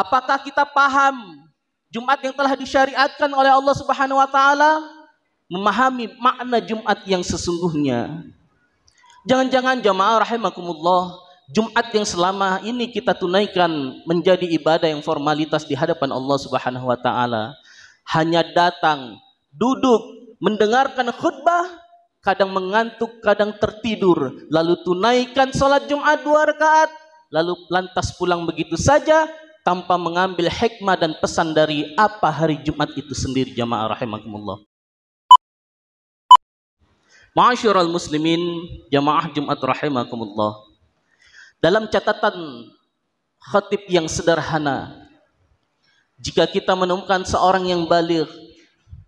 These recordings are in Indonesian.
Apakah kita paham Jumat yang telah disyariatkan oleh Allah Subhanahu wa taala? Memahami makna Jumat yang sesungguhnya. Jangan-jangan jamaah rahimakumullah, Jumat yang selama ini kita tunaikan menjadi ibadah yang formalitas di hadapan Allah Subhanahu wa taala. Hanya datang, duduk, mendengarkan khutbah, kadang mengantuk, kadang tertidur, lalu tunaikan salat Jumat 2 rakaat, lalu lantas pulang begitu saja tanpa mengambil hikmah dan pesan dari apa hari Jumat itu sendiri, jamaah rahimakumullah. Ma'asyiral muslimin, jamaah Jumat rahimakumullah. Dalam catatan khatib yang sederhana, jika kita menemukan seorang yang baligh,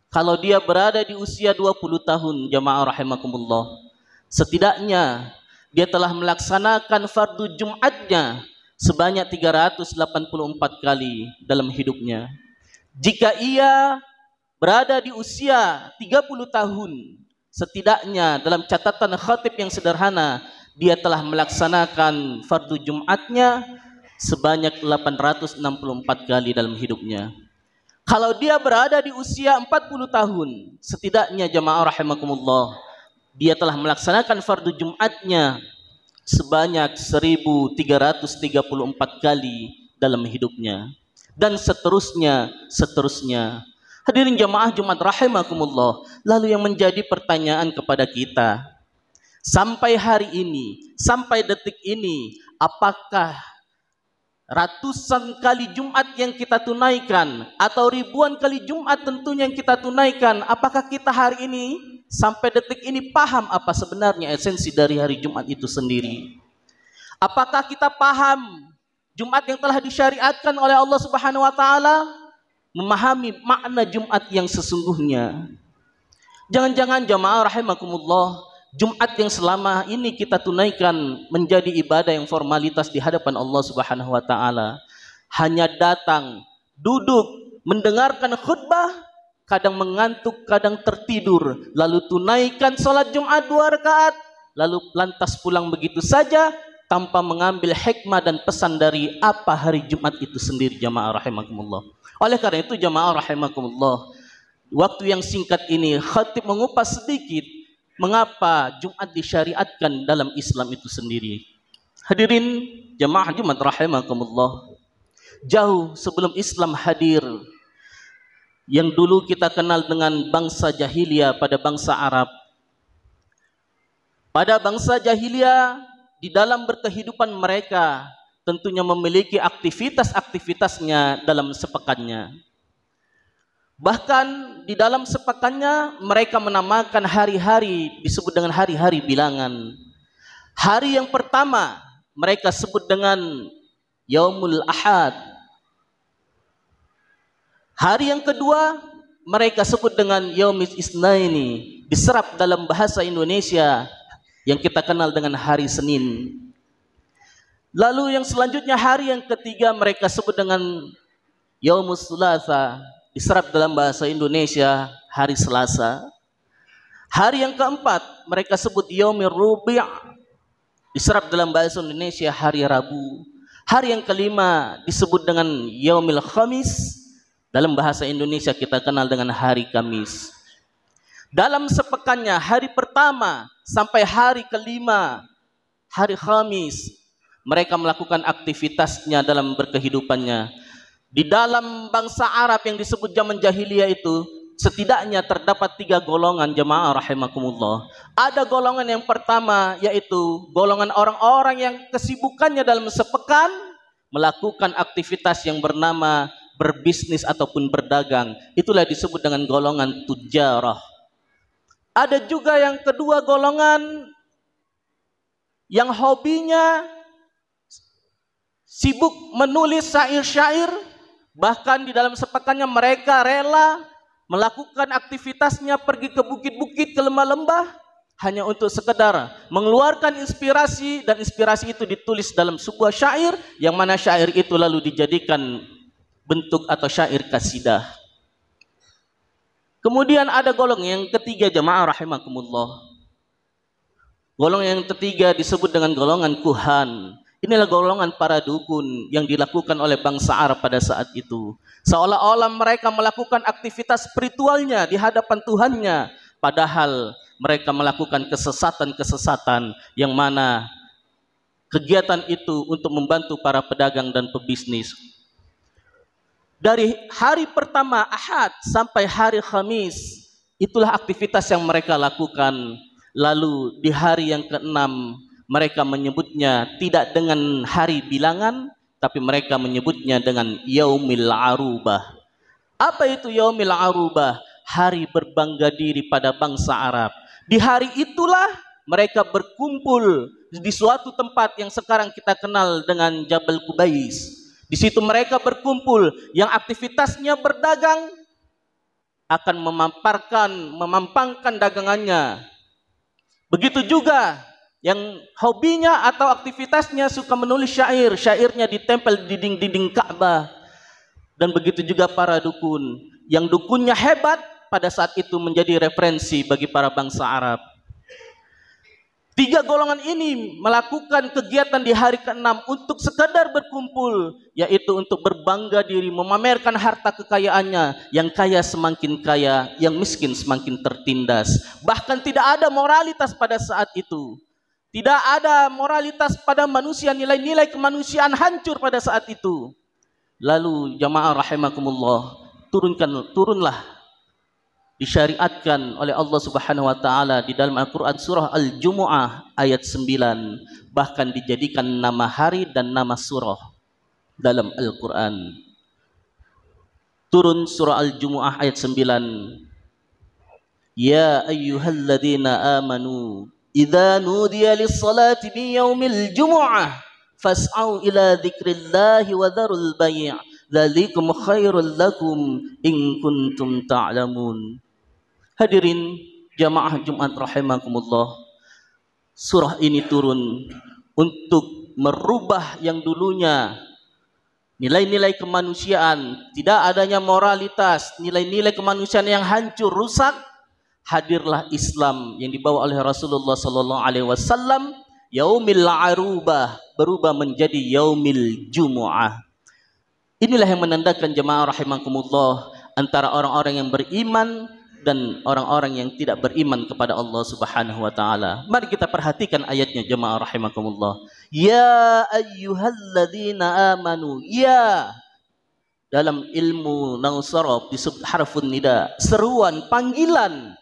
kalau dia berada di usia 20 tahun, jamaah rahimakumullah, setidaknya dia telah melaksanakan fardu Jumatnya sebanyak 384 kali dalam hidupnya. Jika ia berada di usia 30 tahun, setidaknya dalam catatan khatib yang sederhana, dia telah melaksanakan fardu Jumatnya sebanyak 864 kali dalam hidupnya. Kalau dia berada di usia 40 tahun, setidaknya jamaah rahimakumullah, dia telah melaksanakan fardu Jumatnya sebanyak 1334 kali dalam hidupnya. Dan seterusnya. Hadirin jamaah Jumat rahimakumullah, lalu yang menjadi pertanyaan kepada kita, sampai hari ini, sampai detik ini, apakah ratusan kali Jumat yang kita tunaikan atau ribuan kali Jumat tentunya yang kita tunaikan, apakah kita hari ini sampai detik ini paham apa sebenarnya esensi dari hari Jumat itu sendiri? Apakah kita paham Jumat yang telah disyariatkan oleh Allah Subhanahu wa taala? Memahami makna Jumat yang sesungguhnya. Jangan-jangan jamaah rahimakumullah, Jumat yang selama ini kita tunaikan menjadi ibadah yang formalitas di hadapan Allah Subhanahu wa taala. Hanya datang, duduk, mendengarkan khutbah, kadang mengantuk, kadang tertidur, lalu tunaikan salat Jumat 2 rakaat, lalu lantas pulang begitu saja tanpa mengambil hikmah dan pesan dari apa hari Jumat itu sendiri, jamaah rahimakumullah. Oleh karena itu jamaah rahimakumullah, waktu yang singkat ini khatib mengupas sedikit mengapa Jumat disyariatkan dalam Islam itu sendiri. Hadirin jamaah Jumat rahimakumullah, jauh sebelum Islam hadir, yang dulu kita kenal dengan bangsa jahiliyah pada bangsa Arab. Pada bangsa jahiliyah, di dalam berkehidupan mereka tentunya memiliki aktivitas-aktivitasnya dalam sepekannya. Bahkan di dalam sepekannya mereka menamakan hari-hari disebut dengan hari-hari bilangan. Hari yang pertama mereka sebut dengan Yaumul Ahad. Hari yang kedua mereka sebut dengan Yaumil Isnaini, diserap dalam bahasa Indonesia yang kita kenal dengan hari Senin. Lalu yang selanjutnya hari yang ketiga mereka sebut dengan Yaumus Thulatsa, diserap dalam bahasa Indonesia hari Selasa. Hari yang keempat mereka sebut Yaumir Rubi', diserap dalam bahasa Indonesia hari Rabu. Hari yang kelima disebut dengan Yaumil Khamis, dalam bahasa Indonesia kita kenal dengan hari Kamis. Dalam sepekannya hari pertama sampai hari kelima, hari Khamis, mereka melakukan aktivitasnya dalam berkehidupannya. Di dalam bangsa Arab yang disebut zaman jahiliyah itu, setidaknya terdapat 3 golongan jamaah rahimakumullah. Ada golongan yang pertama, yaitu golongan orang-orang yang kesibukannya dalam sepekan melakukan aktivitas yang bernama berbisnis ataupun berdagang. Itulah disebut dengan golongan tujarah. Ada juga yang kedua golongan yang hobinya sibuk menulis syair-syair, bahkan di dalam sepekannya mereka rela melakukan aktivitasnya pergi ke bukit-bukit, ke lembah-lembah hanya untuk sekedar mengeluarkan inspirasi, dan inspirasi itu ditulis dalam sebuah syair yang mana syair itu lalu dijadikan bentuk atau syair kasidah. Kemudian ada golongan yang ketiga jamaah rahimakumullah. Golongan yang ketiga disebut dengan golongan kuhan, Inilah golongan para dukun yang dilakukan oleh bangsa Arab pada saat itu. Seolah-olah mereka melakukan aktivitas spiritualnya di hadapan Tuhannya, padahal mereka melakukan kesesatan-kesesatan yang mana kegiatan itu untuk membantu para pedagang dan pebisnis. Dari hari pertama Ahad sampai hari Khamis, itulah aktivitas yang mereka lakukan. Lalu di hari yang keenam, mereka menyebutnya tidak dengan hari bilangan, tapi mereka menyebutnya dengan Yaumil Arubah. Apa itu Yaumil Arubah? Hari berbangga diri pada bangsa Arab. Di hari itulah mereka berkumpul di suatu tempat yang sekarang kita kenal dengan Jabal Kubais. Di situ mereka berkumpul, yang aktivitasnya berdagang akan memampangkan dagangannya. Begitu juga yang hobinya atau aktivitasnya suka menulis syair, syairnya ditempel di dinding-dinding Ka'bah. Dan begitu juga para dukun, yang dukunnya hebat pada saat itu menjadi referensi bagi para bangsa Arab. Tiga golongan ini melakukan kegiatan di hari ke-6 untuk sekadar berkumpul, yaitu untuk berbangga diri, memamerkan harta kekayaannya. Yang kaya semakin kaya, yang miskin semakin tertindas. Bahkan tidak ada moralitas pada saat itu. Tidak ada moralitas pada manusia, nilai-nilai kemanusiaan hancur pada saat itu. Lalu jamaah rahimakumullah, turunlah disyariatkan oleh Allah Subhanahu wa taala di dalam Al-Qur'an surah Al-Jumu'ah ayat 9, bahkan dijadikan nama hari dan nama surah dalam Al-Qur'an. Turun surah Al-Jumu'ah ayat 9. Ya ayyuhalladzina amanu idza nudiya lis-salati min yaumil jumu'ah fas'au ila dzikrillahi wa dzarul bai' dzalikum khairul lakum in kuntum ta'lamun. Hadirin jamaah Jumat rahimakumullah, surah ini turun untuk merubah yang dulunya nilai-nilai kemanusiaan, tidak adanya moralitas, nilai-nilai kemanusiaan yang hancur, rusak. Hadirlah Islam yang dibawa oleh Rasulullah sallallahu alaihi wasallam. Yaumil Arubah berubah menjadi Yaumil Jumu'ah. Inilah yang menandakan jamaah rahimakumullah antara orang-orang yang beriman dan orang-orang yang tidak beriman kepada Allah Subhanahu wa taala. Mari kita perhatikan ayatnya jemaah rahimakumullah. Ya ayyuhalladzina amanu. Ya, dalam ilmu nahwu sharaf disebut harfun nida, seruan, panggilan.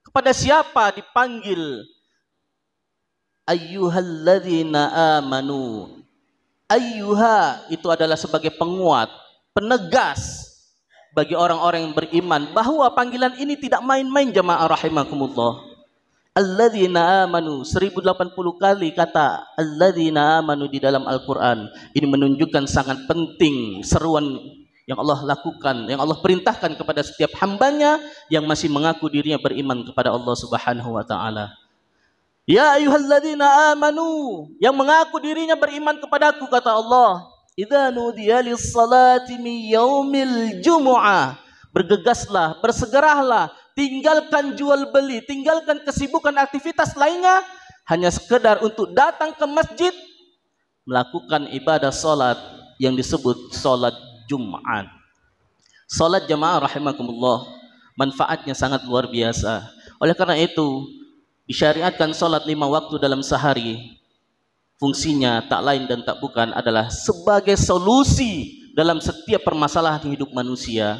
Kepada siapa dipanggil? Ayyuhalladzina amanu. Ayyuha itu adalah sebagai penguat, penegas bagi orang-orang yang beriman bahwa panggilan ini tidak main-main jamaah rahimakumullah. Alladzina amanu 1080 kali kata alladzina amanu di dalam Al-Qur'an. Ini menunjukkan sangat penting seruan yang Allah lakukan, yang Allah perintahkan kepada setiap hambanya yang masih mengaku dirinya beriman kepada Allah Subhanahu wa taala. Ya ayyuhalladzina amanu, yang mengaku dirinya beriman kepadaku, kata Allah, idza nudiya lis-salati min yaumil jumu'ah, bergegaslah, bersegeralah, tinggalkan jual beli, tinggalkan kesibukan aktivitas lainnya, hanya sekedar untuk datang ke masjid melakukan ibadah salat yang disebut salat Jumat. Salat jamaah rahimakumullah, manfaatnya sangat luar biasa. Oleh karena itu disyariatkan salat 5 waktu dalam sehari. Fungsinya tak lain dan tak bukan adalah sebagai solusi dalam setiap permasalahan hidup manusia.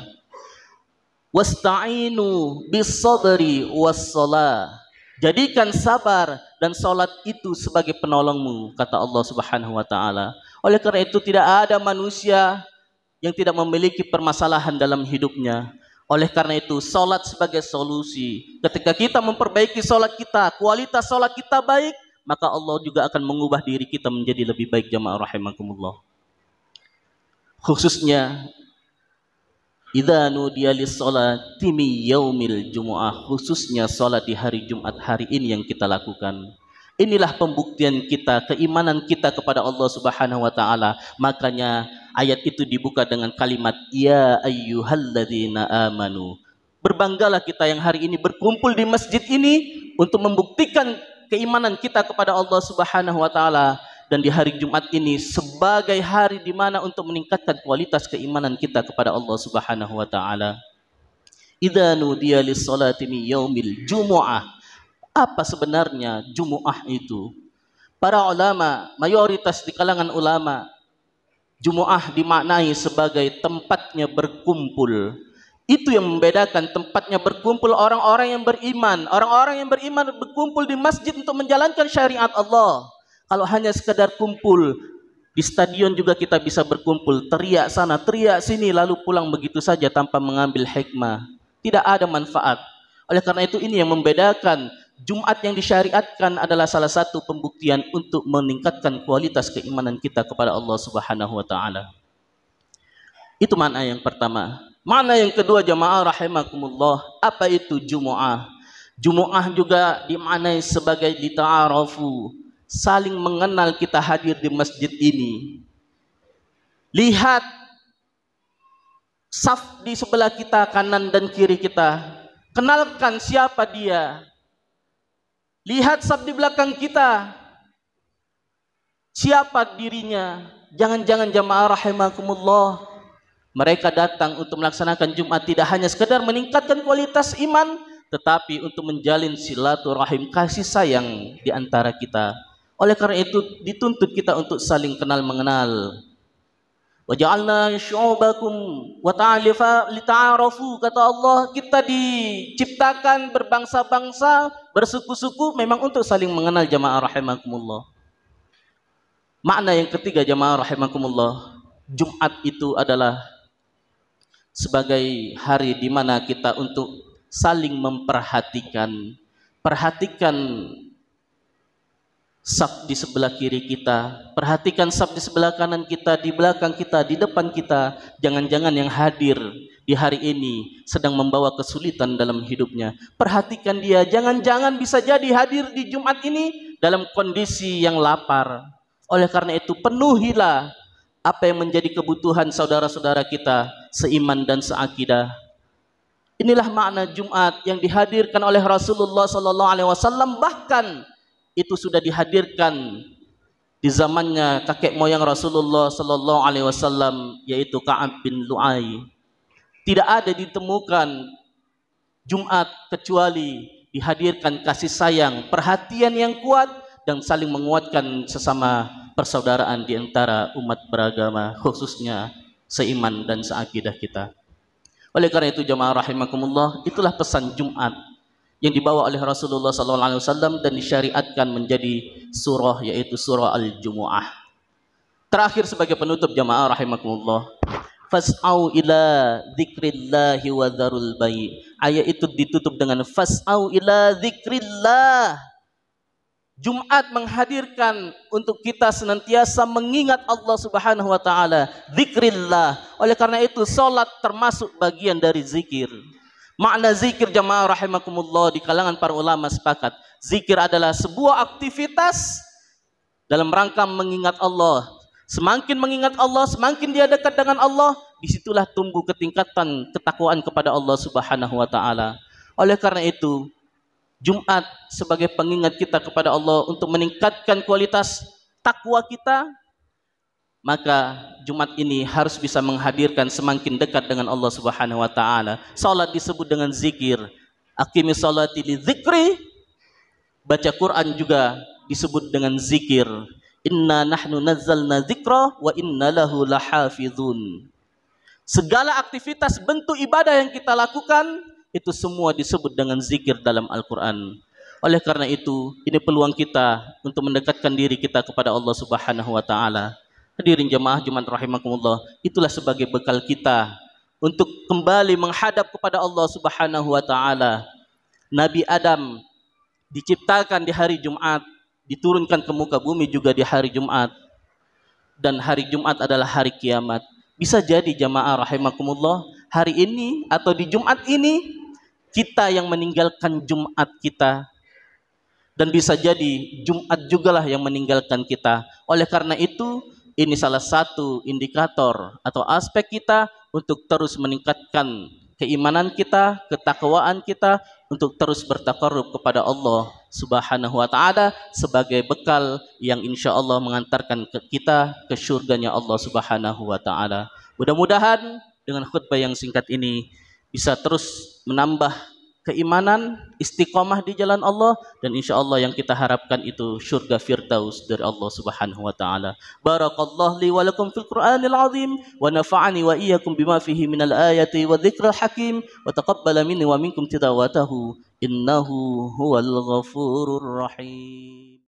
Wasta'inu bis-sabri was-shalah. Jadikan sabar dan salat itu sebagai penolongmu, kata Allah Subhanahu wa taala. Oleh karena itu tidak ada manusia yang tidak memiliki permasalahan dalam hidupnya. Oleh karena itu salat sebagai solusi. Ketika kita memperbaiki salat kita, kualitas salat kita baik, maka Allah juga akan mengubah diri kita menjadi lebih baik jamaah rahimakumullah. Khususnya idza nudiya lis-salati min yaumil jumu'ah, khususnya salat di hari Jumat hari ini yang kita lakukan. Inilah pembuktian kita, keimanan kita kepada Allah Subhanahu wa taala. Makanya ayat itu dibuka dengan kalimat ya ayyuhalladzina amanu. Berbanggalah kita yang hari ini berkumpul di masjid ini untuk membuktikan keimanan kita kepada Allah Subhanahu wa taala. dan di hari Jumat ini sebagai hari di mana untuk meningkatkan kualitas keimanan kita kepada Allah Subhanahu wa taala. Idza nudiya lis-salati min yaumil jumu'ah. Apa sebenarnya Jumu'ah itu? Para ulama, mayoritas di kalangan ulama, Jumu'ah dimaknai sebagai tempatnya berkumpul. Itu yang membedakan tempatnya berkumpul orang-orang yang beriman. Orang-orang yang beriman berkumpul di masjid untuk menjalankan syariat Allah. Kalau hanya sekedar kumpul di stadion juga kita bisa berkumpul, teriak sana, teriak sini, lalu pulang begitu saja tanpa mengambil hikmah. Tidak ada manfaat. Oleh karena itu ini yang membedakan. Jumat yang disyariatkan adalah salah satu pembuktian untuk meningkatkan kualitas keimanan kita kepada Allah Subhanahu wa taala. Itu makna yang pertama. Makna yang kedua jamaah rahimakumullah, apa itu Jumu'ah? Jumu'ah juga dimaknai sebagai lita'arafu, saling mengenal kita hadir di masjid ini. Lihat saf di sebelah kita, kanan dan kiri kita. Kenalkan siapa dia. Lihat saf di belakang kita, siapa dirinya. Jangan-jangan jamaah rahimakumullah, mereka datang untuk melaksanakan Jumat tidak hanya sekedar meningkatkan kualitas iman, tetapi untuk menjalin silaturahim, kasih sayang di antara kita. Oleh karena itu dituntut kita untuk saling kenal mengenal. Wa ja'alna syu'ubakum wa ta'alifa lita'arafu, kata Allah, kita diciptakan berbangsa-bangsa, bersuku-suku memang untuk saling mengenal jamaah rahimakumullah. Makna yang ketiga jamaah rahimakumullah, Jumat itu adalah sebagai hari di mana kita untuk saling memperhatikan. Perhatikan saf di sebelah kiri kita, perhatikan saf di sebelah kanan kita, di belakang kita, di depan kita. Jangan-jangan yang hadir di hari ini sedang membawa kesulitan dalam hidupnya. Perhatikan dia, jangan-jangan bisa jadi hadir di Jumat ini dalam kondisi yang lapar. Oleh karena itu penuhilah apa yang menjadi kebutuhan saudara-saudara kita seiman dan seakidah. Inilah makna Jumat yang dihadirkan oleh Rasulullah sallallahu alaihi wasallam, bahkan itu sudah dihadirkan di zamannya kakek moyang Rasulullah sallallahu alaihi wasallam, yaitu Ka'ab bin Lu'ay. Tidak ada ditemukan Jumat kecuali dihadirkan kasih sayang, perhatian yang kuat dan saling menguatkan sesama persaudaraan di antara umat beragama, khususnya seiman dan seakidah kita. Oleh karena itu jamaah rahimakumullah, itulah pesan Jumat yang dibawa oleh Rasulullah SAW dan disyariatkan menjadi surah, yaitu surah Al-Jumu'ah. Terakhir sebagai penutup jamaah rahimakumullah, fas'au ila dzikrillahi wa dzarul bai'. Ayat itu ditutup dengan fas'au ila dzikrillah. Jumat menghadirkan untuk kita senantiasa mengingat Allah Subhanahu wa taala, zikrillah. Oleh karena itu salat termasuk bagian dari zikir. Makna zikir jamaah rahimakumullah di kalangan para ulama sepakat, zikir adalah sebuah aktivitas dalam rangka mengingat Allah. Semakin mengingat Allah, semakin dia dekat dengan Allah, disitulah tumbuh ketingkatan ketakwaan kepada Allah Subhanahu wa taala. Oleh karena itu Jumat sebagai pengingat kita kepada Allah untuk meningkatkan kualitas takwa kita, maka Jumat ini harus bisa menghadirkan semakin dekat dengan Allah Subhanahu wa taala. Salat disebut dengan zikir. Aqimis sholati li dzikri. Baca Quran juga disebut dengan zikir. Inna nahnu nazzalna dzikra wa inna lahu lahafizun. Segala aktivitas bentuk ibadah yang kita lakukan itu semua disebut dengan zikir dalam Al-Quran. Oleh karena itu, ini peluang kita untuk mendekatkan diri kita kepada Allah Subhanahu wa taala. Hadirin jamaah Jumat rahimakumullah, itulah sebagai bekal kita untuk kembali menghadap kepada Allah Subhanahu wa taala. Nabi Adam diciptakan di hari Jumat, diturunkan ke muka bumi juga di hari Jumat. Dan hari Jumat adalah hari kiamat. Bisa jadi jamaah rahimakumullah, hari ini atau di Jumat ini kita yang meninggalkan Jumat kita, dan bisa jadi Jumat jugalah yang meninggalkan kita. Oleh karena itu ini salah satu indikator atau aspek kita untuk terus meningkatkan keimanan kita, ketakwaan kita, untuk terus bertakarrub kepada Allah Subhanahu wa taala sebagai bekal yang insyaallah mengantarkan kita ke surganya Allah Subhanahu wa taala. Mudah-mudahan dengan khutbah yang singkat ini bisa terus menambah keimanan, istiqamah di jalan Allah, dan insyaallah yang kita harapkan itu surga firdaus dari Allah Subhanahu wa taala. Barakallahu li wa lakum fil Qur'anil azim wa nafa'ani wa iyyakum bima fihi minal ayati wa dzikril hakim wa taqabbala minni wa minkum tilawatahu innahu huwal ghafurur rahim.